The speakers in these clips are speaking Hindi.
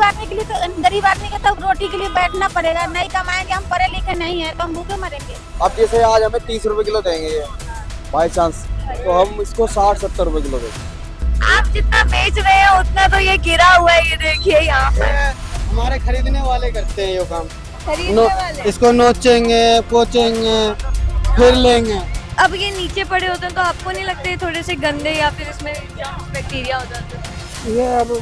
आदमी के लिए तो गरीब आदमी के तो रोटी के लिए बैठना पड़ेगा, नहीं कमाएंगे, हम पढ़े लिखे नहीं है तो हम भूखे मरेंगे। अब जैसे आज हमें 30 रुपए किलो देंगे ये बाई चांस, तो हम इसको 60-70 रुपए किलो देंगे। आप जितना बेच रहे हैं उतना तो ये गिरा हुआ है, ये देखिए यहाँ पर हमारे खरीदने वाले करते हैं ये काम। खरीदने वाले। इसको नोचेंगे, पोचेंगे, फिर लेंगे। अब ये नीचे पड़े होते हैं तो आपको नहीं लगता ये थोड़े से गंदे या फिर इसमें बैक्टीरिया हो जाते हैं? ये अब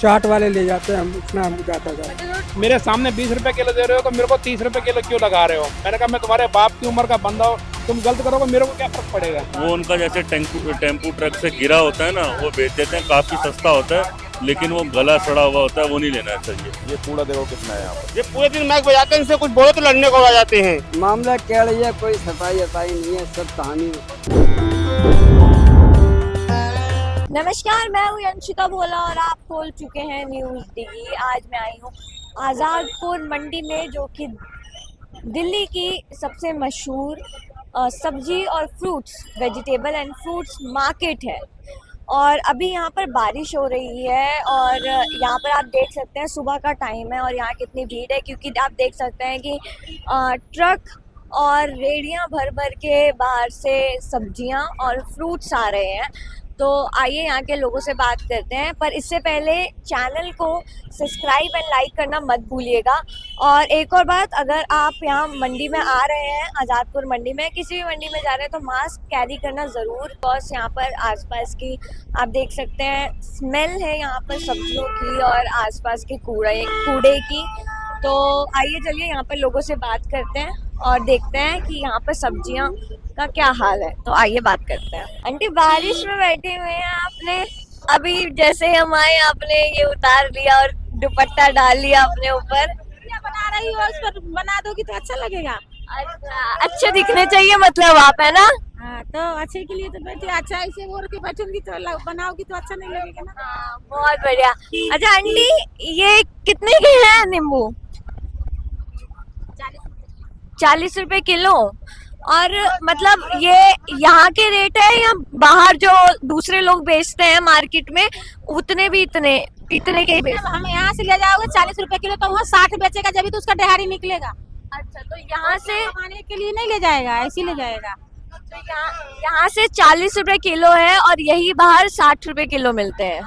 चाट वाले ले जाते हैं, हम इतना हम जाता था। मेरे सामने 20 रुपए किलो दे रहे हो तो मेरे को 30 रुपए किलो क्यों लगा रहे हो? मैंने कहा मैं तुम्हारे बाप की उम्र का बंदा हो, तुम गलत करोगे मेरे को क्या फर्क पड़ेगा। वो उनका जैसे टेम्पू ट्रक से गिरा होता है ना, वो बेच देते हैं, काफी सस्ता होता है, लेकिन वो गला सड़ा हुआ होता है, वो नहीं लेना चाहिए। ये कूड़ा देखो कितना है यहाँ पर। ये पूरे दिन माइक बजाते हैं, इनसे कुछ बोलो तो लड़ने को आ जाते हैं। मामला क्या है, कोई सफाई नहीं है, सब कहानी। नमस्कार, मैं हूँ अंशिका भोला और आप खोल चुके हैं न्यूज़ डी। आज मैं आई हूँ आज़ादपुर मंडी में, जो कि दिल्ली की सबसे मशहूर सब्जी और fruits, vegetable and fruits market है। और अभी यहाँ पर बारिश हो रही है और यहाँ पर आप देख सकते हैं सुबह का टाइम है और यहाँ कितनी भीड़ है, क्योंकि आप देख सकते हैं कि ट्रक और रेहड़ियाँ भर भर के बाहर से सब्जियाँ और फ्रूट्स आ रहे हैं। तो आइए यहाँ के लोगों से बात करते हैं, पर इससे पहले चैनल को सब्सक्राइब एंड लाइक करना मत भूलिएगा। और एक और बात, अगर आप यहाँ मंडी में आ रहे हैं, आज़ादपुर मंडी में, किसी भी मंडी में जा रहे हैं, तो मास्क कैरी करना ज़रूर, बिकॉज यहाँ पर आसपास की आप देख सकते हैं स्मेल है यहाँ पर सब्जियों की और आसपास के कूड़े की। तो आइए चलिए यहाँ पर लोगों से बात करते हैं और देखते हैं कि यहाँ पर सब्जियाँ का क्या हाल है। तो आइए बात करते हैं। आंटी, बारिश में बैठे हुए हैं आपने, अभी जैसे हम आए आपने ये उतार लिया और दुपट्टा डाल लिया अपने ऊपर। बना रही हो, उस पर बना दोगी तो अच्छा लगेगा। अच्छा, अच्छे दिखने चाहिए मतलब आप, है ना? हाँ, तो अच्छे के लिए तो बैठे, अच्छा ऐसे ओढ़ के बैठूंगी तो बनाओगी तो अच्छा नहीं लगेगा ना। हाँ, बहुत बढ़िया। अच्छा आंटी, ये कितने के हैं नींबू? 40 रुपए किलो। और मतलब ये यहाँ के रेट है या बाहर जो दूसरे लोग बेचते हैं मार्केट में उतने भी इतने के ही बेचते हैं? हम यहाँ से ले जाओगे 40 रुपए किलो, तो वहाँ 60 बेचेगा, जब भी तो उसका दिहाड़ी निकलेगा। अच्छा, तो यहाँ से कमाने के लिए नहीं ले जाएगा, ऐसे ले जाएगा। तो यहाँ से 40 रुपए किलो है और यही बाहर 60 रुपए किलो मिलते हैं।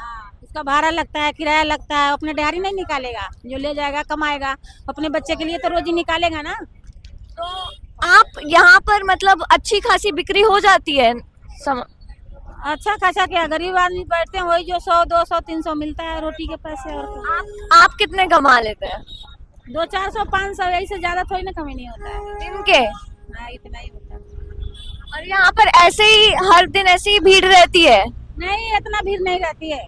उसका भाड़ा लगता है, किराया लगता है, अपने दिहाड़ी नहीं निकालेगा, जो ले जाएगा कमाएगा, अपने बच्चे के लिए तो रोजी निकालेगा ना। तो आप यहाँ पर मतलब अच्छी खासी बिक्री हो जाती है? अच्छा खासा क्या, गरीब आदमी बैठते हैं, वही जो 100, 200, 300 मिलता है रोटी के पैसे। और आप कितने कमा लेते हैं? 200, 400, 500, यही से ज्यादा थोड़ी ना कमी नहीं होता है। दिन के? हाँ, इतना ही होता है। और यहाँ पर ऐसे ही हर दिन ऐसे ही भीड़ रहती है? नहीं, इतना भीड़ नहीं रहती है,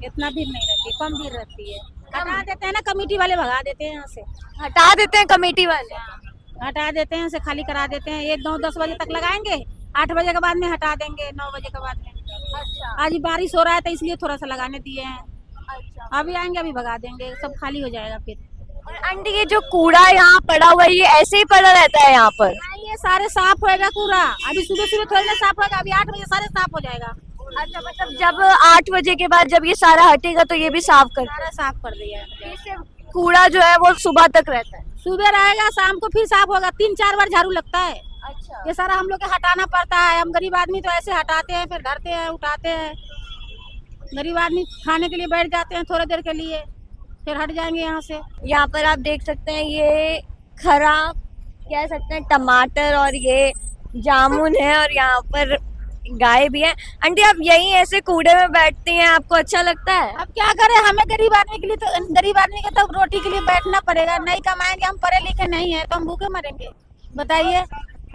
इतना भीड़ नहीं रहती, कम भीड़ रहती है। हटा देते हैं ना, कमेटी वाले भगा देते हैं यहाँ से। हटा देते हैं कमेटी वाले? हटा देते हैं, से खाली करा देते हैं। 1, 9, 10 बजे तक लगाएंगे, 8 बजे के बाद में हटा देंगे, 9 बजे के बाद में। अच्छा। आज बारिश हो रहा है तो इसलिए थोड़ा सा लगाने दिए हैं। अच्छा। अभी आएंगे, अभी भगा देंगे, सब खाली हो जाएगा फिर। और आंटी, ये जो कूड़ा यहाँ पड़ा हुआ है, ये ऐसे ही पड़ा रहता है यहाँ पर? ये सारे साफ होएगा कूड़ा, अभी सुबह सुबह थोड़ी ना साफ होगा, अभी 8 बजे सारे साफ हो जाएगा। अच्छा, मतलब जब 8 बजे के बाद जब ये सारा हटेगा तो ये भी साफ सारा साफ कर दिया है। सिर्फ कूड़ा जो है वो सुबह तक रहता है? सुबह रहेगा, शाम को फिर साफ होगा, 3-4 बार झाड़ू लगता है। अच्छा। ये सारा हम लोग को हटाना पड़ता है। हम गरीब आदमी तो ऐसे हटाते हैं, फिर धरते हैं, उठाते हैं। गरीब आदमी खाने के लिए बैठ जाते हैं थोड़ी देर के लिए, फिर हट जाएंगे यहाँ से। यहाँ पर आप देख सकते हैं ये खरा कह सकते हैं टमाटर और ये जामुन है और यहाँ पर गाय भी है। आंटी, आप यही ऐसे कूड़े में बैठती हैं, आपको अच्छा लगता है? अब क्या करें, हमें गरीब आदमी के लिए तो, गरीब आदमी के तो रोटी के लिए बैठना पड़ेगा, नहीं कमाएंगे, हम पढ़े लिखे नहीं है तो हम भूखे मरेंगे। बताइए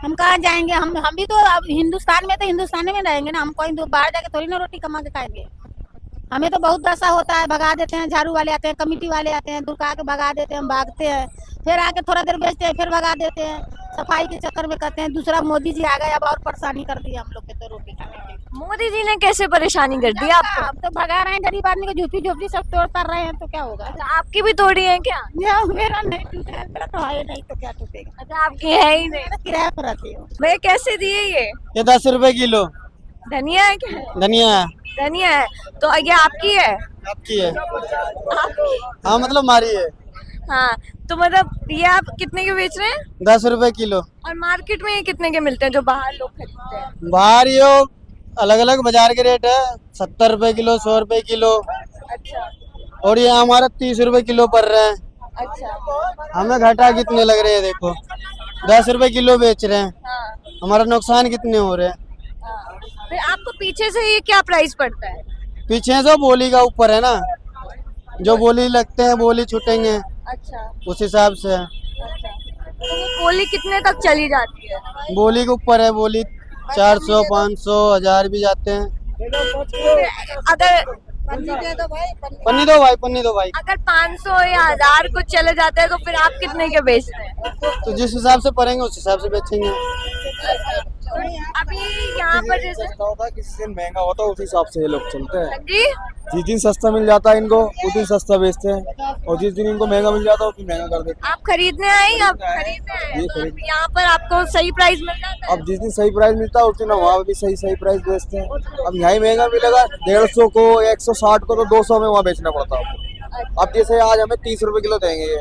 हम कहाँ जाएंगे? हम भी तो अब हिंदुस्तान में, तो हिंदुस्तान में रहेंगे ना, हम कोई बाहर जाके थोड़ी ना रोटी कमा के खाएंगे। हमें तो बहुत दशा होता है, भगा देते हैं, झाड़ू वाले आते हैं, कमेटी वाले आते हैं, दुका के भगा देते हैं, हम भागते हैं, फिर आके थोड़ा देर बेचते हैं, फिर भगा देते हैं। सफाई के चक्कर में करते हैं। दूसरा मोदी जी आ गए, अब और परेशानी कर दी हम लोग के तो रोटी खाने के लिए। मोदी जी ने कैसे परेशानी कर दी आपको? अब तो भगा रहे हैं गरीब आदमी को, झोपड़ी झोपड़ी सब तोड़ कर रहे हैं, तो क्या होगा? अच्छा, आपकी भी तोड़ी है क्या? मेरा नहीं टूटा है, मेरा तो है नहीं, तो क्या टूटेगा? अच्छा, आपकी है ही नहीं। किराया पर रहती हूँ। मैं कैसे दिए ये? ये 10 रुपए किलो धनिया है क्या? धनिया। धनिया है, तो ये आपकी है? आपकी है? आपकी? हाँ मतलब हमारी है। हाँ, तो मतलब ये आप कितने के बेच रहे हैं? 10 रुपए किलो। और मार्केट में ये कितने के मिलते हैं जो बाहर लोग खरीदते हैं? बाहर यो अलग अलग बाजार के रेट है, 70 रुपए किलो, 100 रुपए किलो, अच्छा और ये हमारा 30 रुपए किलो पड़ रहे हैं। अच्छा। हमें घाटा कितने लग रहे हैं देखो, 10 रुपए किलो बेच रहे हैं, हाँ हमारा नुकसान कितने हो रहे हैं। हाँ। फिर आपको पीछे से ये क्या प्राइस पड़ता है? पीछे से बोली का ऊपर है ना, जो बोली लगते हैं बोली छूटेंगे अच्छा उस हिसाब से है। अच्छा। तो वो गोली कितने तक चली जाती है? बोली के ऊपर है, बोली 400, 500, 1000 भी जाते हैं। अगर पन्नी दो भाई, पन्नी दो भाई। अगर 500 या 1000 कुछ चले जाते हैं तो फिर आप कितने के बेचते हैं? तो जिस हिसाब से पड़ेंगे उस हिसाब से बेचेंगे। अभी यहाँ पर जैसे सस्ता होता है, किसी दिन महंगा होता है, उस हिसाब से ये लोग चलते हैं। हाँ जी, जिस दिन सस्ता मिल जाता है इनको उस दिन सस्ता बेचते हैं, और जिस दिन इनको महंगा मिल जाता है उस दिन महंगा कर देते आप खरीदने आए हैं? आप खरीदने आए हैं? ये तो खरीद- यहाँ पर आपको सही प्राइस मिल जाता हैं। है? अब जिस दिन सही प्राइस मिलता है उस दिन हम वहाँ भी सही प्राइस बेचते हैं। अब यहाँ ही महंगा मिलेगा 150 को, 160 को, तो 200 में वहाँ बेचना पड़ता है आपको। अब जैसे आज हमें 30 रुपए किलो देंगे ये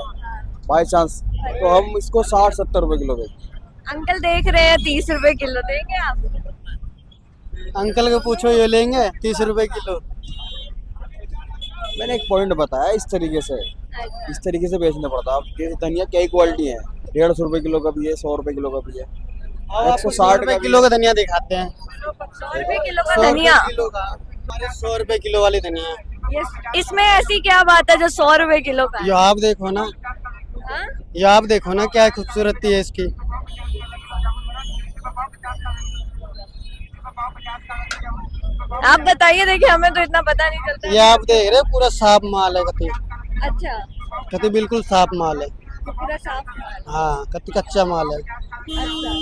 बाई चांस, तो हम इसको 60-70 रुपए किलो बेचते हैं। अंकल देख रहे हैं 30 रुपए किलो देंगे आप? अंकल को पूछो, ये लेंगे 30 रुपए किलो। मैंने एक पॉइंट बताया, इस तरीके से बेचना पड़ता है। अब जैसे धनिया कई क्वालिटी है, 150 रुपए किलो का भी है, 100 रुपए किलो का भी है, 160 रुपए किलो का धनिया दिखाते हैं। 100 रुपए किलो का 100 रुपए धनिया? किलो का, हमारे 100 रुपए किलो वाली धनिया है। इसमें ऐसी क्या बात है जो 100 रुपए किलो का है? ये आप देखो ना, हाँ? ये आप देखो ना क्या खूबसूरती है इसकी। आप बताइए, देखिए हमें तो इतना पता नहीं चलता ये आप देख रहे हो, पूरा साफ माल है कति, अच्छा, कति बिल्कुल साफ माल है। पूरा साफ माल। हाँ, कति कच्चा माल है। अच्छा,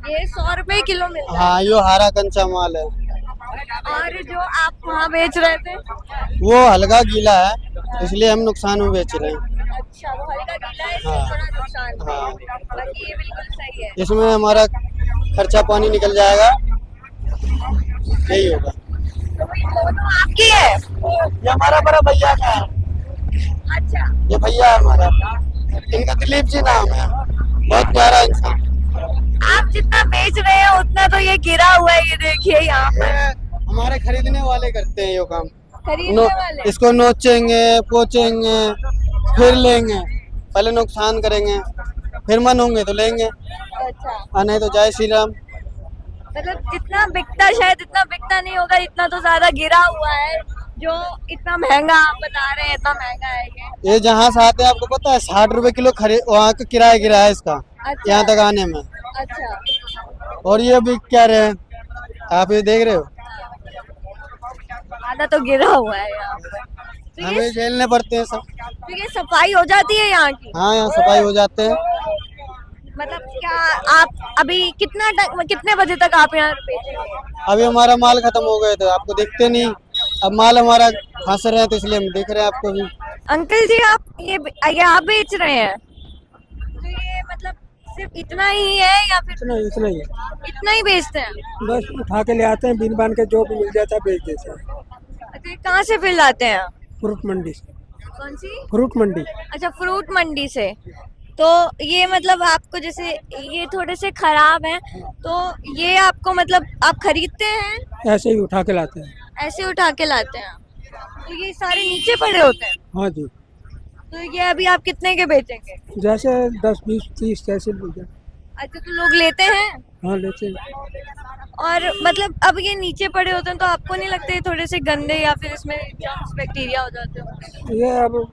ये 100 रुपए किलो मिलता है। हाँ, यो हरा कंचा माल है। और जो आप वहाँ बेच रहे थे? वो हल्का गीला है, इसलिए हम नुकसान में बेच रहे हैं। अच्छा, वो हल्का गीला है, इसलिए हाँ। थोड़ा नुकसान है। हाँ। बाकी ये बिल्कुल सही है। इसमें हमारा खर्चा पानी निकल जाएगा, यही होगा। तो ये दोनों आपकी है? ये हमारा बड़ा भैया का है, अच्छा, ये भैया है हमारा, इनका दिलीप जी नाम है, बहुत प्यारा इंसान। आप जितना बेच रहे हैं उतना तो ये गिरा हुआ है, ये देखिए यहाँ पर। हमारे खरीदने वाले करते हैं ये काम। खरीदने वाले? इसको नोचेंगे, पोचेंगे, फिर लेंगे, पहले नुकसान करेंगे, फिर मन होंगे तो लेंगे, अच्छा, और नहीं तो जय श्री राम। मतलब जितना बिकता शायद इतना बिकता नहीं होगा, इतना तो ज्यादा गिरा हुआ है जो इतना महंगा आप बता रहे हैं, इतना महंगा है ये। जहाँ से आते हैं आपको पता है 60 रुपए किलो वहाँ का किराया गिरा है इसका, अच्छा। यहाँ तक आने में। अच्छा, और ये अभी क्या रहे हैं, आप ये देख रहे हो, आधा तो गिरा हुआ है यहाँ पर। तो हमें ये, झेलने पड़ते हैं सब। तो ये सफाई हो जाती है यहाँ की? हाँ, यहाँ सफाई हो जाते हैं। मतलब क्या आप अभी कितने बजे तक आप यहाँ बेचेंगे? अभी हमारा माल खत्म हो गए थे, आपको दिखते नहीं, अब माल हमारा फंस रहे हैं तो इसलिए हम देख रहे हैं आपको भी। अंकल जी, आप ये आप बेच रहे हैं, तो ये मतलब सिर्फ इतना ही है या फिर इतना ही है, इतना ही बेचते हैं? बस उठा के ले आते हैं, बीन बान के जो भी मिल जाता है बेच देते हैं। अच्छा, ये कहाँ से फिर लाते हैं आप? फ्रूट मंडी से। कौन सी? फ्रूट मंडी। अच्छा, फ्रूट मंडी से। तो ये मतलब आपको जैसे ये थोड़े से खराब हैं, तो ये आपको मतलब आप खरीदते हैं? ऐसे ही उठा के लाते हैं। ऐसे उठा के लाते हैं? तो ये सारे नीचे पड़े होते हैं? हाँ जी, तो ये अभी आप कितने के बेचेंगे? जैसे 10, 20, 30 जैसे मिल जाए। अच्छा, तो लोग लेते हैं? हाँ, लेते हैं। और मतलब अब ये नीचे पड़े होते हैं तो आपको नहीं लगता ये थोड़े से गंदे या फिर इसमें जर्म्स बैक्टीरिया हो जाते हैं? ये अब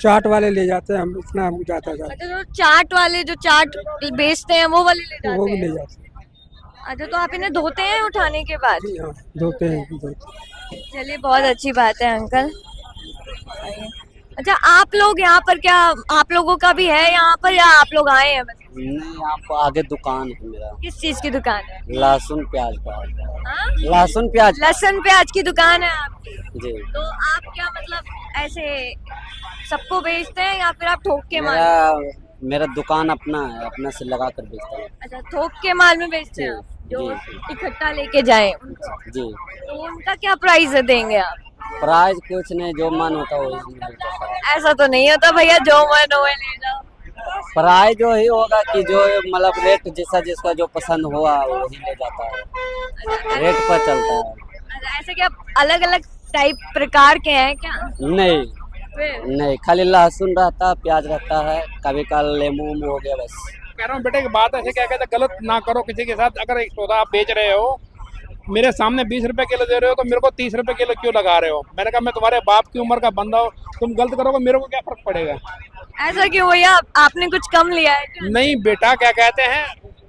चाट वाले ले जाते हैं, हम इतना हम जाता जाता अच्छा, जो चाट वाले जो चाट बेचते हैं वो वाले ले है, वो जाते भी ले हैं? जाते हैं। अच्छा, तो आप इन्हें धोते हैं उठाने के बाद? जी हाँ, धोते हैं। चलिए, बहुत अच्छी बात है अंकल। अच्छा, आप लोग यहाँ पर क्या, आप लोगों का भी है यहाँ पर या आप लोग आए हैं बस? नहीं, यहाँ पर आगे दुकान है मेरा, किस चीज की दुकान है? लहसुन प्याज का। हाँ? लहसुन प्याज। लहसुन प्याज की दुकान है आपकी? जी, तो आप क्या मतलब ऐसे सबको बेचते हैं या फिर आप ठोक के माल? मेरा दुकान अपना है, अपना से लगा कर बेचता हूँ। अच्छा, थोक के माल में बेचते हैं आप? जो जी। इकट्ठा लेके जाए, जी। तो उनका क्या प्राइस देंगे आप? प्राइस कुछ नहीं, जो मन होता है वही मिलता है। ऐसा तो नहीं होता भैया जो मन हो ले जाओ। प्राइस जो ही होगा कि जो मतलब रेट जैसा जिसका जो पसंद हुआ वही ले जाता है, रेट पर चलता है। अच्छा, ऐसे क्या अलग अलग टाइप प्रकार के हैं क्या? नहीं फिर नहीं, खाली लहसुन रहता, प्याज रहता है, कभी कल लेमू वेमू हो गया बस। कह रहा हूँ बेटे की बात ऐसे क्या कहते हैं, गलत ना करो किसी के साथ। अगर एक सौदा आप बेच रहे हो, मेरे सामने 20 रुपए किलो दे रहे हो, तो मेरे को 30 रुपए किलो क्यों लगा रहे हो? मैंने कहा मैं तुम्हारे बाप की उम्र का बंदा हूँ, तुम गलत करोगे मेरे को क्या फर्क पड़ेगा? ऐसा क्यों भैया, आपने कुछ कम लिया है क्या? नहीं बेटा, क्या कहते हैं,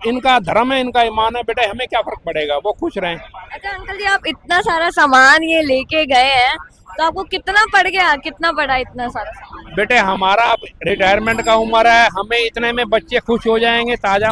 इनका धर्म है, इनका ईमान है बेटा, हमें क्या फर्क पड़ेगा, वो खुश रहें। अच्छा अंकल जी, आप इतना सारा सामान ये लेके गए हैं तो आपको कितना पड़ गया, कितना पड़ा इतना सारा सामान? बेटे हमारा अब रिटायरमेंट का उम्र है, हमें इतने में बच्चे खुश हो जाएंगे, ताजा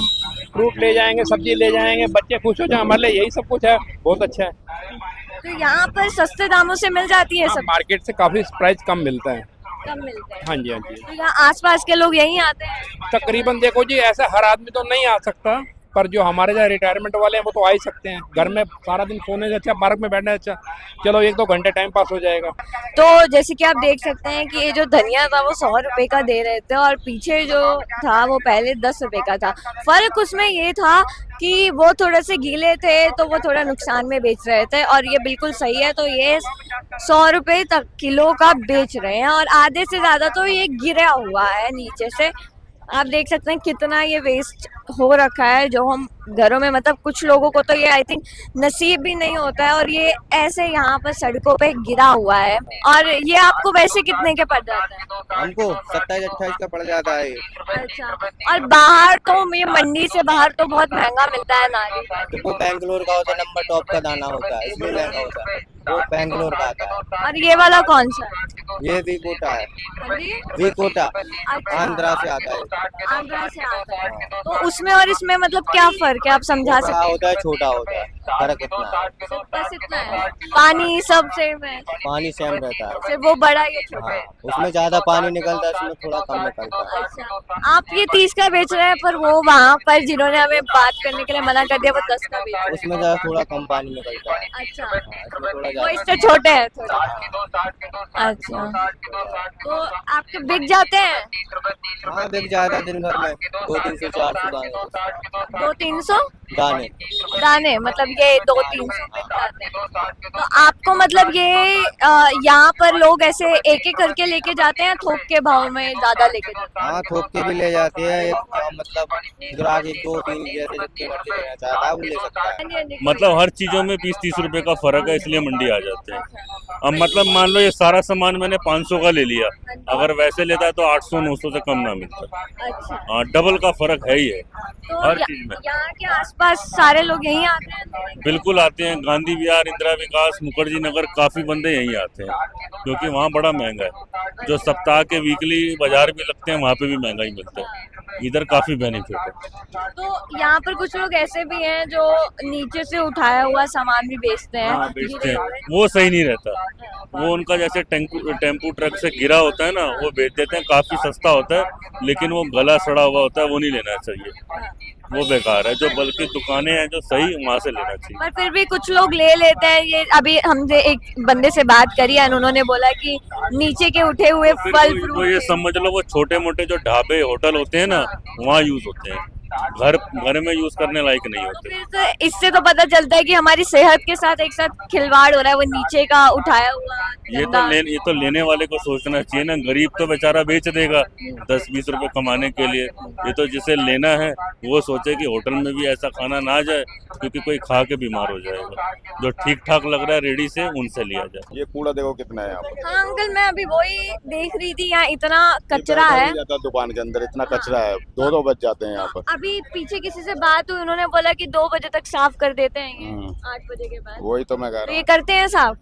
फ्रूट ले जाएंगे, सब्जी ले जाएंगे, बच्चे खुश हो जाएंगे, हमारे लिए यही सब कुछ है, बहुत अच्छा है। तो यहाँ पर सस्ते दामों से मिल जाती है हाँ, सब? मार्केट से काफी प्राइस कम मिलता है। कम मिलते हैं? हाँ जी, हाँ जी। तो यहाँ आसपास के लोग यहीं आते हैं? तकरीबन देखो जी, ऐसा हर आदमी तो नहीं आ सकता, पर जो हमारे जहाँ रिटायरमेंट वाले हैं वो तो आ ही सकते हैं। घर में सारा दिन सोने से अच्छा पार्क में बैठने से अच्छा चलो 1-2 घंटे टाइम पास हो जाएगा। तो जैसे कि आप देख सकते हैं कि ये जो धनिया था वो 100 रुपए का दे रहे थे और पीछे जो था वो पहले 10 रुपए का था। फर्क उसमें ये था कि वो थोड़े से गीले थे तो वो थोड़ा नुकसान में बेच रहे थे, और ये बिल्कुल सही है। तो ये 100 रुपए तक किलो का बेच रहे हैं और आधे से ज्यादा तो ये गिरा हुआ है नीचे से। आप देख सकते हैं कितना ये वेस्ट हो रखा है, जो हम घरों में, मतलब कुछ लोगों को तो ये आई थिंक नसीब भी नहीं होता है, और ये ऐसे यहाँ पर सड़कों पे गिरा हुआ है। और ये आपको वैसे कितने के पड़ जाता है? हमको 27-28 का पड़ जाता है। अच्छा, और बाहर तो ये मंडी से बाहर तो बहुत महंगा मिलता है नारियल। वो बैंगलोर का होता है, नंबर टॉप का दाना होता है, इसलिए महंगा होता है। वो बैंगलोर का आता है। और ये वाला कौन सा है? ये भी कोटा है, हाँ जी? वीकोटा अच्छा, आंध्रा से आता है। आंध्रा से आता है। तो उसमें और इसमें मतलब क्या फर्क है, आप समझा बड़ा सकते हैं? होता है, छोटा होता है, फर्क इतना है। बस इतना है, पानी सब सेम है, पानी सेम रहता है। सिर्फ वो बड़ा ये छोटा है। उसमें ज्यादा पानी निकलता है, इसमें थोड़ा कम निकलता है। अच्छा, आप ये 30 का बेच रहे हैं, पर वो वहाँ पर जिन्होंने हमें बात करने के लिए मना कर दिया वो 10 का बेच रहे हैं। उसमें ज्यादा थोड़ा कम पानी निकलता है। अच्छा, इसमें थोड़ा वो ज्यादा। इससे छोटे हैं थोड़ा। अच्छा, तो आपके बिक जाते हैं? हाँ, बिक जाता है दिन भर में 200-300-400 दाने। 200-300 दाने। दाने, मतलब ये 200-300 बिक जाते हैं। तो आपको मतलब ये यहाँ पर लोग ऐसे एक एक करके लेके जाते हैं, थोक के भाव में ज्यादा लेके जाते हैं? हाँ, थोक के भी ले जाते हैं, मतलब ग्राहक 2-3 जैसे जितने मर्जी लेना चाहता है वो ले सकता है। हाँ जी, हाँ जी। मतलब हर चीजों में 20-30 रुपए का फर्क है, इसलिए मंडी आ जाते हैं। अब मतलब मान लो ये सारा सामान मैंने 500 का ले लिया, अगर वैसे लेता है तो 800-900 से कम ना मिलता। अच्छा, हाँ, डबल का फर्क है ही है तो हर चीज में। यहाँ के आसपास सारे लोग यहीं आते हैं? बिल्कुल आते हैं, गांधी विहार, इंदिरा विकास, मुखर्जी नगर, काफी बंदे यहीं आते हैं क्योंकि वहाँ बड़ा महंगा है। जो सप्ताह के वीकली बाजार भी लगते हैं वहाँ पे भी महंगा ही मिलता है, इधर काफी बेनिफिट है। तो यहाँ पर कुछ लोग ऐसे भी हैं जो नीचे से उठाया हुआ सामान भी बेचते हैं। हाँ, बेचते हैं, वो सही नहीं रहता। वो उनका जैसे टेम्पू ट्रक से गिरा होता है ना, वो बेच देते हैं, काफी सस्ता होता है, लेकिन वो गला सड़ा हुआ होता है, वो नहीं लेना चाहिए, वो बेकार है। जो बल्कि दुकानें हैं जो सही, वहाँ से लेना चाहिए। पर फिर भी कुछ लोग ले लेते हैं। ये अभी हमसे एक बंदे से बात करी है, उन्होंने बोला कि नीचे के उठे हुए फिर फल तो ये समझ लो वो छोटे मोटे जो ढाबे होटल होते हैं ना, वहाँ यूज होते हैं, घर में यूज करने लायक नहीं होते। फिर तो इससे तो पता चलता है कि हमारी सेहत के साथ एक साथ खिलवाड़ हो रहा है, वो नीचे का उठाया हुआ ये तो लेने वाले को सोचना चाहिए ना, गरीब तो बेचारा बेच देगा 10-20 रुपए कमाने के लिए। ये तो जिसे लेना है वो सोचे कि होटल में भी ऐसा खाना ना जाए, क्योंकि कोई खा के बीमार हो जाएगा। जो ठीक ठाक लग रहा है रेडी से, उनसे लिया जाए। ये कूड़ा देखो कितना है यहाँ पर। हाँ अंकल, मैं अभी वही देख रही थी, यहाँ इतना कचरा है। दुकान के अंदर इतना कचरा है, 2-2 बज जाते हैं यहाँ पर। अभी पीछे किसी से बात हुई, उन्होंने बोला कि 2 बजे तक साफ कर देते हैं ये, 8 बजे के बाद। वही तो मैं कह तो रहा ये हूँ, करते हैं साफ,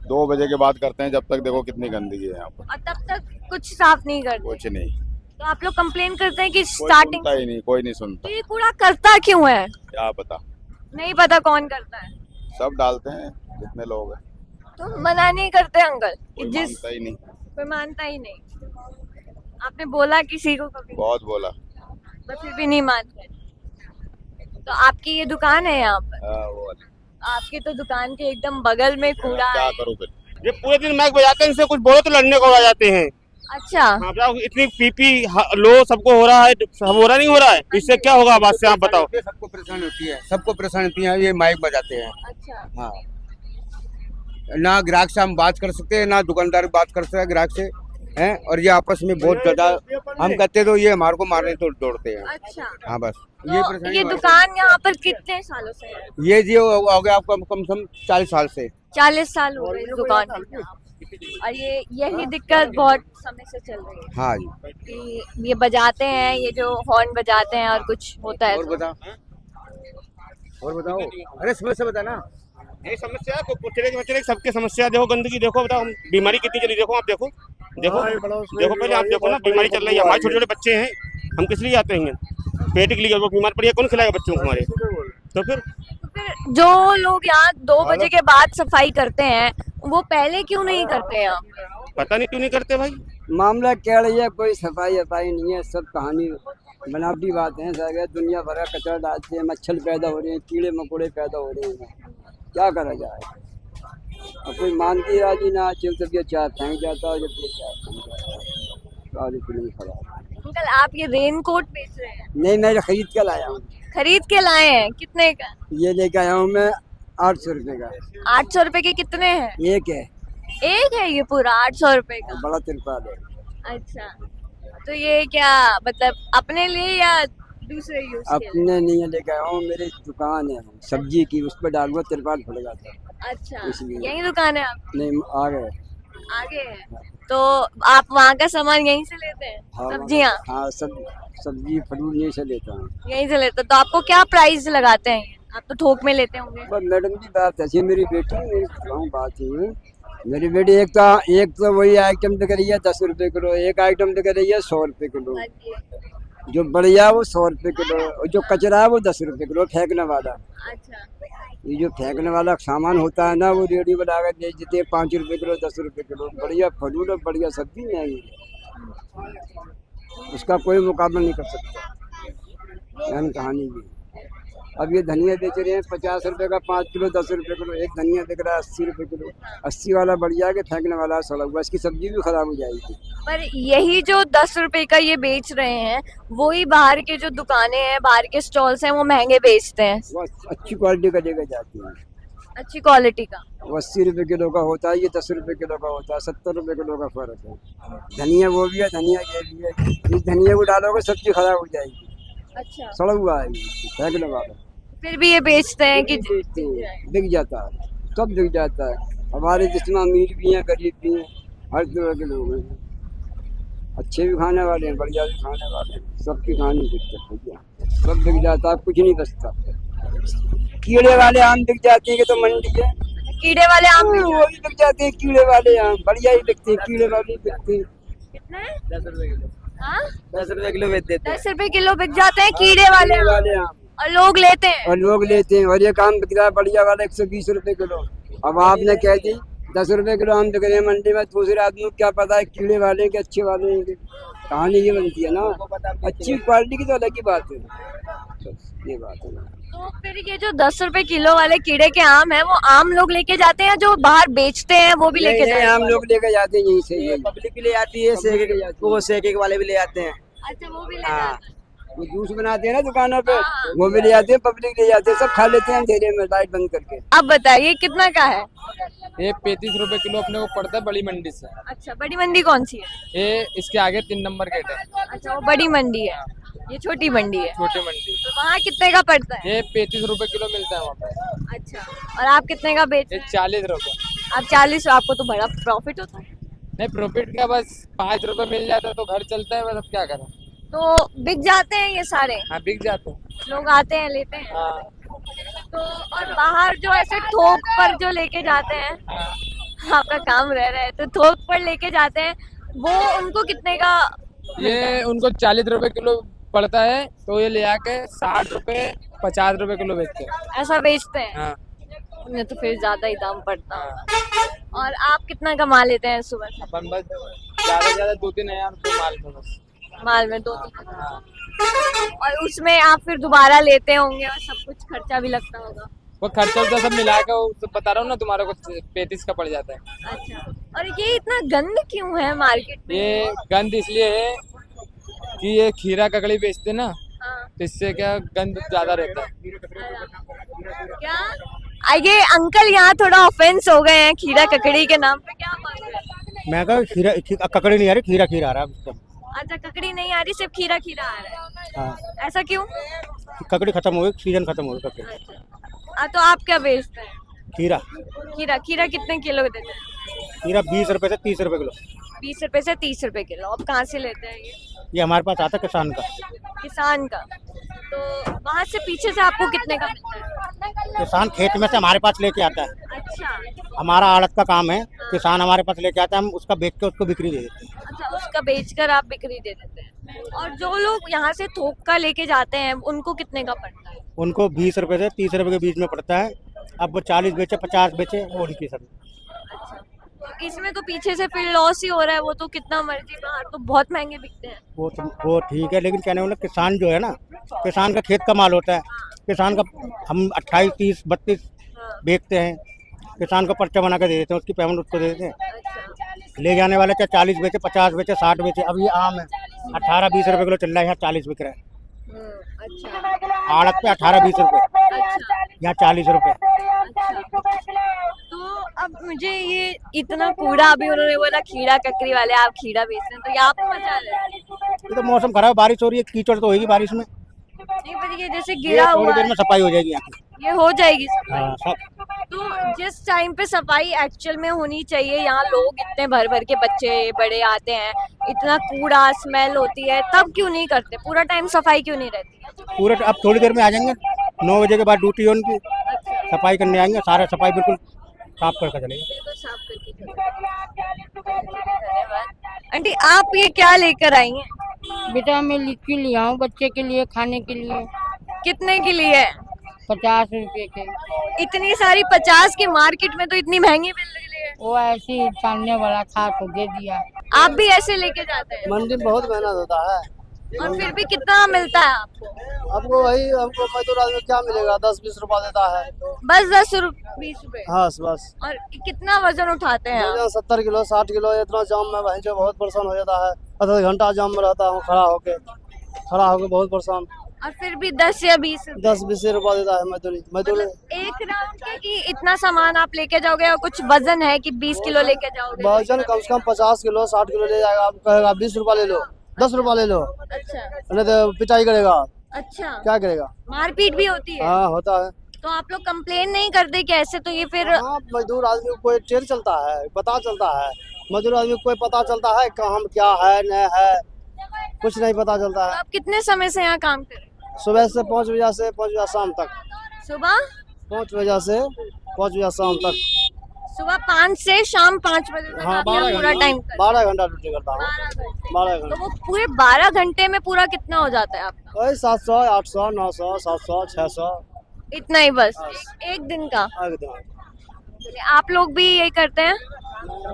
2 बजे के बाद करते हैं, जब तक देखो कितनी गंदगी है यहाँ पर। और तब तक कुछ साफ नहीं करते? कुछ नहीं, तो आप लोग कंप्लेन करते हैं कि कोई स्टार्टिंग सुनता ही नहीं, कोई नहीं सुनता। तो ये कूड़ा करता क्यों है? क्या पता, नहीं पता कौन करता है, सब डालते हैं जितने लोग हैं। तो मना नहीं करते अंकल? कोई जिस मानता ही नहीं। कोई मानता ही नहीं। आपने बोला किसी को कभी? बहुत बोला। बस फिर भी नहीं मानते। तो आपकी ये दुकान है यहाँ पर? वो वाली। आपकी तो दुकान के एकदम बगल में कूड़ा क्या है। करूँ फिर, ये पूरे दिन माइक बजाते हैं, इनसे कुछ बोलो तो लड़ने को आ जाते हैं। अच्छा, हाँ, बताओ इतनी पीपी लो सबको हो रहा है, सब हो रहा नहीं हो रहा है, इससे क्या होगा बात से आप बताओ। सबको परेशानी होती है, सबको परेशानी होती है, ये माइक बजाते हैं। अच्छा, हाँ, ना ग्राहक से हम बात कर सकते हैं, ना दुकानदार बात कर सकते हैं ग्राहक से हैं, और ये आपस में बहुत ज्यादा हम कहते तो ये हमारे को मारने तो दौड़ते हैं। अच्छा। हाँ बस तो ये ये परेशानी दुकान यहाँ पर कितने सालों से है? ये जी हो गया आपका कम से कम 40 साल से। 40 साल हो गए इस दुकान को। और ये यही दिक्कत बहुत समय से चल रही है हाँ जी। कि ये बजाते हैं, ये जो हॉर्न बजाते हैं और कुछ होता है और तो। बताओ, अरे समस्या बता ना। ये समस्या कुचले के बचले सबके समस्या देखो, गंदगी देखो, बताओ बीमारी कितनी चली, देखो आप देखो देखो पहले आप देखो ना, बीमारी चल रही है, हमारे छोटे छोटे बच्चे हैं, हम किस लिए आते हैं, पेट के लिए, वो बीमार पड़िए कौन खिलाएगा बच्चों को हमारे। तो फिर जो लोग यहाँ 2 बजे के बाद सफाई करते हैं वो पहले क्यों नहीं करते यहाँ? पता नहीं क्यों नहीं करते भाई। मामला क्या रही है, कोई सफाई वफाई नहीं है, सब कहानी बनावटी बात है सर। दुनिया भर का कचरा डालते हैं, मच्छर पैदा हो रहे हैं, कीड़े मकोड़े पैदा हो रहे हैं, क्या करा जाए। अब कोई मानती राजी ना, चल तब ये चाय फेंक जाता है, जब ये चाय फेंक जाता है, सारी फिल्म खराब। अंकल आप ये रेन कोट बेच रहे हैं? नहीं, मैं खरीद के लाया हूँ। खरीद के लाए हैं? कितने का? ये लेके आया हूँ मैं 800 रुपये का। 800 रुपए के कितने हैं? एक है, एक है ये पूरा 800 रुपए का? बड़ा तिरपाल है। अच्छा, तो ये क्या मतलब अपने लिए या दूसरे यूज के लिए? अपने नहीं लेके आया हूँ, मेरी दुकान है सब्जी की, उस पर डाल तिरपाल फट जाता है। अच्छा, इसलिए। यही दुकान है आप? नहीं, आ गए। आगे है तो आप वहाँ का सामान यहीं से लेते हैं? हाँ, सब्जियाँ हाँ, सब्जी फरूट यहीं से लेता हूँ। यहीं से लेते हैं। तो आपको क्या प्राइस लगाते हैं? आप तो थोक में लेते होंगे। बस मैडम जी बात ऐसी, मेरी बेटी मेरी बात है, मेरी बेटी एक तो वही आइटम दिख रही है 10 रुपए किलो, एक आइटम दिख रही है 100 रुपए किलो। हाँ जी। जो बढ़िया है वो 100 रुपए किलो, और जो कचरा है वो 10 रुपए किलो फेंकने वाला। अच्छा, ये जो फेंकने वाला सामान होता है ना, वो रेडी बना कर दे देते 5 रुपए किलो 10 रुपए किलो। बढ़िया फल और बढ़िया सब्जी नहीं, उसका कोई मुकाबला नहीं कर सकता। एहन कहानी भी। अब ये धनिया बेच रहे हैं 50 रुपए का 5 किलो 10 रुपए किलो, एक धनिया बिक रहा है 80 रुपए किलो। 80 वाला बढ़िया के फेंकने वाला सड़ा हुआ, इसकी सब्जी भी खराब हो जाएगी। पर यही जो 10 रुपए का ये बेच रहे हैं, वही बाहर के जो दुकानें हैं, बाहर के स्टॉल्स हैं, वो महंगे बेचते हैं। वो अच्छी क्वालिटी का लेकर जाती है, अच्छी क्वालिटी का। वो 80 रुपए किलो का होता है, ये 10 रुपए किलो का होता है, 70 रुपए किलो का फर्क है। धनिया वो भी है, धनिया ये भी है। इस धनिया को डालोगे सब्जी खराब हो जाएगी, अच्छा, सड़ा हुआ है फेंकने वाला। फिर भी ये बेचते हैं कि बेचते हैं, बिक जाता है, सब बिक जाता है। हमारे जितना अमीर भी हैं, गरीब भी हैं, हर तरह के लोग हैं, अच्छे भी खाने वाले हैं, बढ़िया भी खाने वाले हैं, सबकी कहानी बिकते हैं भैया, सब बिक जाता है, कुछ नहीं बचता। कीड़े वाले आम बिक जाते हैं कि तो मंडी है, कीड़े वाले आम वो भी बिक जाते हैं। कीड़े वाले आम बढ़िया ही बिकते हैं, कीड़े वाले बिकते हैं। कितने? 10 रुपए किलो, हाँ? 10 रुपए किलो बेच देते हैं 10 रुपए किलो बिक जाते हैं कीड़े वाले कीड़े आम, वाले आम, और लोग लेते हैं। और लोग लेते हैं। और ये काम बिक रहा है बढ़िया वाला 120 रुपए किलो। अब आपने कह दी 10 रुपए किलो आम बिक रहे हैं मंडी में, दूसरे आदमी को क्या पता है कीड़े वाले के अच्छे वाले हैं। कहानी ये बनती है ना, अच्छी क्वालिटी की तो अलग ही बात है, ये बात है। तो फिर ये जो 10 रुपए किलो वाले कीड़े के आम है, वो आम लोग लेके जाते हैं, जो बाहर बेचते हैं वो भी लेके जाते हैं? आम लोग लेके जाते हैं यहीं से, पब्लिक भी ले आती है, सेके के वो सेके वाले भी ले आते हैं। अच्छा, वो भी ले जाते हैं। वो जूस बनाते हैं ना दुकानों पे, वो भी ले जाते हैं, पब्लिक ले जाते हैं, सब खा लेते हैं अंधेरे में लाइट बंद करके। अब बताइए कितना का है? ये 35 रुपए किलो अपने को पड़ता है बड़ी मंडी से। अच्छा, बड़ी मंडी कौन सी है? ये इसके आगे 3 नंबर गेट है। अच्छा, वो बड़ी मंडी है, ये छोटी मंडी है। छोटी मंडी, तो वहाँ कितने का पड़ता है? ये 35 रुपए किलो मिलता है वहाँ पे। अच्छा, और आप कितने का बेच ये रहे हैं? 40 रुपए। आप 40, आपको तो बड़ा प्रॉफिट होता है। नहीं, प्रॉफिट क्या, बस 5 रुपए मिल जाता है तो घर चलता है, बस अब क्या करें। तो बिक जाते हैं ये सारे? हाँ, बिक जाते हैं। लोग आते हैं, लेते हैं। हाँ, तो और बाहर जो ऐसे थोक पर जो लेके जाते हैं, आपका काम रह रहा है, तो थोक पर लेके जाते हैं, वो उनको कितने का? ये उनको 40 रुपए किलो पड़ता है, तो ये ले आके 60 रुपए 50 रुपए किलो बेचते हैं। ऐसा बेचते हैं? हाँ, उन्हें तो फिर ज्यादा ही दाम पड़ता है। और आप कितना कमा लेते हैं सुबह से? अपन बस ज्यादा से ज्यादा 2-3 हज़ार रुपये माल में बस। माल में 2-3 और उसमें आप फिर दोबारा लेते होंगे और सब कुछ खर्चा भी लगता होगा। वो खर्चा वर्चा सब मिला के वो सब बता रहा हूँ ना, तुम्हारे को 35 का पड़ जाता है। अच्छा, और ये इतना गंद क्यों है मार्केट में? ये गंद इसलिए है कि ये खीरा ककड़ी बेचते ना, हाँ। तो इससे क्या गंद ज्यादा रहता है। क्या ये अंकल यहाँ थोड़ा ऑफेंस हो गए हैं खीरा ककड़ी के नाम पे, क्या बात है? मैं कहा खीरा ककड़ी नहीं आ रही, खीरा खीरा आ रहा है। अच्छा, ककड़ी नहीं आ रही, सिर्फ खीरा खीरा आ रहा है। हाँ, ऐसा क्यों? ककड़ी खत्म हो गई, सीजन खत्म हो गई ककड़ी। तो आप क्या बेचते हैं? खीरा खीरा खीरा कितने किलो देते हैं? खीरा 20 रुपए से 30 रुपए किलो। 20 रुपए से 30 रुपए किलो। अब कहाँ से लेते हैं ये हमारे पास आता है किसान का। किसान का। तो वहाँ से पीछे से आपको कितने का मिलता है? किसान खेत में से हमारे पास लेके आता है, अच्छा हमारा आड़त का काम है। किसान हमारे पास लेके आता है, हम उसका बेच के उसको बिक्री दे देते हैं। अच्छा, उसका बेचकर आप बिक्री दे देते हैं। और जो लोग यहाँ से थोक का लेके जाते हैं उनको कितने का पड़ता है? उनको 20 रुपए से 30 रुपए के बीच में पड़ता है। अब वो 40 बेचे 50 बेचे वो उनकी सब। तो इसमें तो पीछे से फिर लॉस ही हो रहा है। वो तो कितना मर्जी, बाहर तो बहुत महंगे बिकते हैं। वो ठीक है, लेकिन कहने वाला किसान जो है ना, किसान का खेत का माल होता है। किसान का हम 28, 30, 32 बेचते हैं। किसान का पर्चा बना के दे देते हैं, उसकी पेमेंट उसको दे देते हैं। ले जाने वाले चाहे 40 बेचे 50 बेचे 60 बेचे। अब ये आम है 18-20 रुपए किलो चल रहा है, यहाँ 40 बिक रहा है। अच्छा आड़त पे 18-20 रुपए, अच्छा यहाँ 40 रुपए। तो अब मुझे ये इतना कूड़ा, अभी उन्होंने बोला खीरा ककड़ी वाले आप खीरा बेच रहे हैं, तो यहाँ पे मजा आ रहा है। ये तो मौसम खराब, बारिश हो रही है, कीचड़ तो होगी बारिश में। नहीं, पर ये जैसे ये गिरा थोड़ी हुआ देर है, में सफाई हो जाएगी यहाँ की। ये हो जाएगी हाँ सफाई। सब। तो जिस टाइम पे सफाई एक्चुअल में होनी चाहिए, यहाँ लोग इतने भर भर के बच्चे बड़े आते हैं, इतना कूड़ा स्मेल होती है, तब क्यों नहीं करते? पूरा टाइम सफाई क्यों नहीं रहती है? पूरे अब थोड़ी देर में आ जाएंगे, 9 बजे के बाद ड्यूटी है उनकी, सफाई करने आएंगे, सारा सफाई बिल्कुल साफ करके चलेंगे। बिल्कुल साफ करके धन्यवाद। आंटी, आप ये क्या लेकर आई हैं? बेटा मैं लीची लिया हूँ बच्चे के लिए खाने के लिए। कितने की ली है? 50 रुपए के। इतनी सारी 50 की, मार्केट में तो इतनी महंगी मिल रही है। वो ऐसे ही सामने वाला था तो दे दिया। आप भी ऐसे लेके जाते हैं? मंडी में बहुत मेहनत होता है। और फिर भी कितना मिलता है आपको? हमको वही, हमको मजदूर आदमी क्या मिलेगा, 10-20 रुपया देता है। बस 10-20 रुपए? हाँ बस। और कितना वजन उठाते हैं आप? 70 किलो 60 किलो। इतना जाम में बहन जो बहुत परेशान हो जाता है। आधा घंटा जाम में रहता हूँ खड़ा होके बहुत परेशान। और फिर भी 10 या 20 रुपए? 10-20 रुपया देता है मजदूरी। एक राउंड के कि इतना सामान आप लेके जाओगे और कुछ वजन है कि 20 किलो लेके जाओगे? वजन कम से कम 50 किलो 60 किलो ले जाएगा। आप कहेगा 20 रुपया ले लो, 10 रुपया ले लो, अच्छा नहीं तो पिटाई करेगा। अच्छा, क्या करेगा? मारपीट भी होती है? हाँ होता है। तो आप लोग कंप्लेन नहीं करते कि ऐसे? तो ये फिर हाँ, मजदूर आदमी को कोई टेर चलता है, पता चलता है। मजदूर आदमी को कोई पता चलता है कहाँ क्या है नहीं है, कुछ नहीं पता चलता है। आप कितने समय से यहाँ काम कर रहे हैं? सुबह से 5 बजे से 5 बजे शाम तक। सुबह 5 बजे से 5 बजे शाम तक। सुबह 5 से शाम 5 बजे तक हाँ, आप यहाँ पूरा टाइम 12 घंटा ड्यूटी करता हूँ। 12 तो घंटा। वो पूरे 12 घंटे में पूरा कितना हो जाता है आपका? वही 700 800 900 700 600 इतना ही बस? एक दिन का? एकदम। चलिए, आप लोग भी यही करते हैं?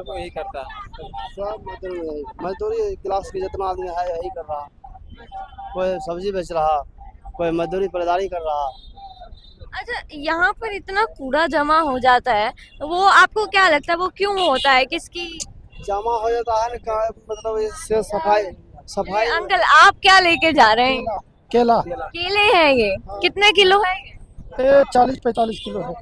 यही करता है सब मजदूरी क्लास की जितना आदमी है यही कर रहा। कोई सब्जी बेच रहा, कोई मजदूरी परेदारी कर रहा। अच्छा, यहाँ पर इतना कूड़ा जमा हो जाता है, वो आपको क्या लगता है वो क्यों होता है? किसकी जमा हो जाता है ना, मतलब इससे सफाई। अंकल, आप क्या लेके जा रहे हैं? केला केले हैं ये? कितने किलो है ये? 40-45 किलो है।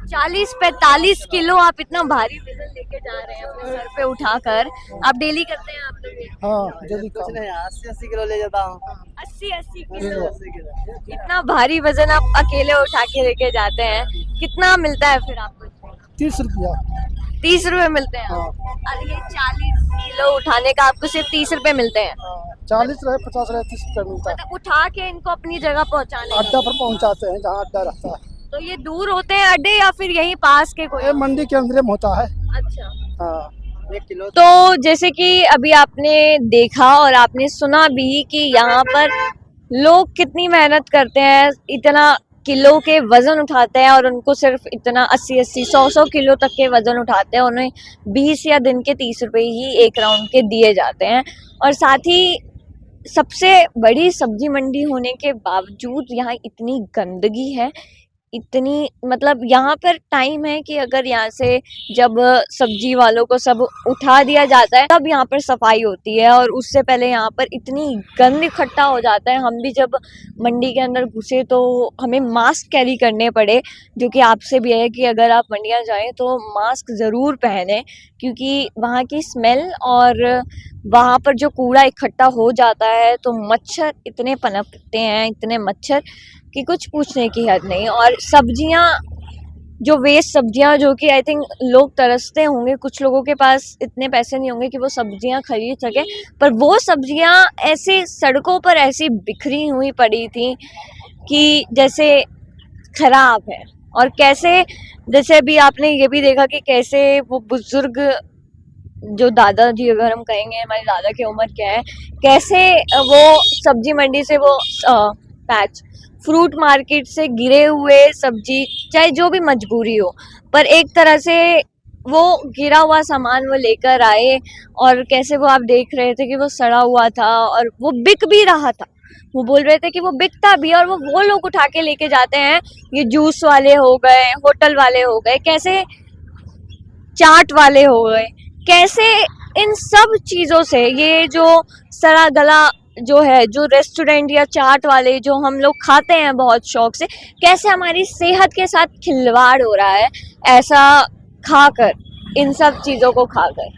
40-45 किलो आप इतना भारी वजन लेके जा रहे हैं अपने सर पे उठाकर? आप डेली करते हैं आप लोग ये? हाँ जल्दी कुछ नहीं, 80-80 किलो ले जाता हूँ। 80-80 किलो? इतना भारी वजन आप अकेले उठा के लेके जाते हैं, कितना मिलता है फिर आपको? 30 रुपया। 30 रुपए मिलते हैं? और ये 40 किलो उठाने का आपको सिर्फ 30 रुपए मिलते हैं? 40 रहे 50 रहे 30 रुपया मिलता है। मतलब उठा के इनको अपनी जगह पहुँचाने? अड्डा पर पहुँचाते हैं जहाँ अड्डा रहता है। तो ये दूर होते हैं अड्डे या फिर यहीं पास के कोई? ये मंडी के अंदर में होता है। अच्छा। हाँ 1 किलो। तो जैसे कि अभी आपने देखा और आपने सुना भी कि यहाँ पर लोग कितनी मेहनत करते हैं, इतना किलो के वजन उठाते हैं और उनको सिर्फ इतना 80-80 100-100 किलो तक के वजन उठाते हैं। उन्हें 20 या दिन के 30 रुपए ही एक राउंड के दिए जाते हैं। और साथ ही सबसे बड़ी सब्जी मंडी होने के बावजूद यहाँ इतनी गंदगी है, इतनी मतलब यहाँ पर टाइम है कि अगर यहाँ से जब सब्जी वालों को सब उठा दिया जाता है तब यहाँ पर सफाई होती है, और उससे पहले यहाँ पर इतनी गंद इकट्ठा हो जाता है। हम भी जब मंडी के अंदर घुसे तो हमें मास्क कैरी करने पड़े, जो कि आपसे भी है कि अगर आप मंडियाँ जाएं तो मास्क ज़रूर पहने, क्योंकि वहाँ की स्मेल और वहाँ पर जो कूड़ा इकट्ठा हो जाता है तो मच्छर इतने पनपते हैं, इतने मच्छर कि कुछ पूछने की हद नहीं। और सब्जियां, जो वेस्ट सब्जियां, जो कि आई थिंक लोग तरसते होंगे, कुछ लोगों के पास इतने पैसे नहीं होंगे कि वो सब्जियां खरीद सके, पर वो सब्जियां ऐसे सड़कों पर ऐसी बिखरी हुई पड़ी थी कि जैसे खराब है। और कैसे, जैसे अभी आपने ये भी देखा कि कैसे वो बुजुर्ग, जो दादाजी अगर हम कहेंगे, हमारे दादा की उम्र क्या है, कैसे वो सब्जी मंडी से वो पैच फ्रूट मार्केट से गिरे हुए सब्जी, चाहे जो भी मजबूरी हो, पर एक तरह से वो गिरा हुआ सामान वो लेकर आए, और कैसे वो आप देख रहे थे कि वो सड़ा हुआ था और वो बिक भी रहा था। वो बोल रहे थे कि वो बिकता भी, और वो लोग उठा के लेके जाते हैं। ये जूस वाले हो गए, होटल वाले हो गए, कैसे चाट वाले हो गए, कैसे इन सब चीज़ों से ये जो सड़ा गला जो है, जो रेस्टोरेंट या चाट वाले जो हम लोग खाते हैं बहुत शौक से, कैसे हमारी सेहत के साथ खिलवाड़ हो रहा है ऐसा खाकर, इन सब चीज़ों को खाकर।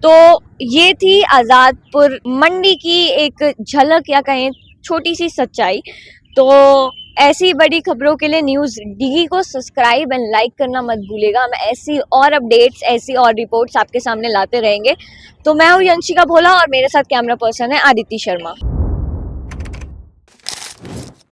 तो ये थी आज़ादपुर मंडी की एक झलक, या कहें छोटी सी सच्चाई। तो ऐसी बड़ी खबरों के लिए न्यूज़ डिगी को सब्सक्राइब एंड लाइक करना मत भूलिएगा। हम ऐसी और अपडेट्स, ऐसी और रिपोर्ट्स आपके सामने लाते रहेंगे। तो मैं हूँ यंशिका भोला और मेरे साथ कैमरा पर्सन है आदित्य शर्मा।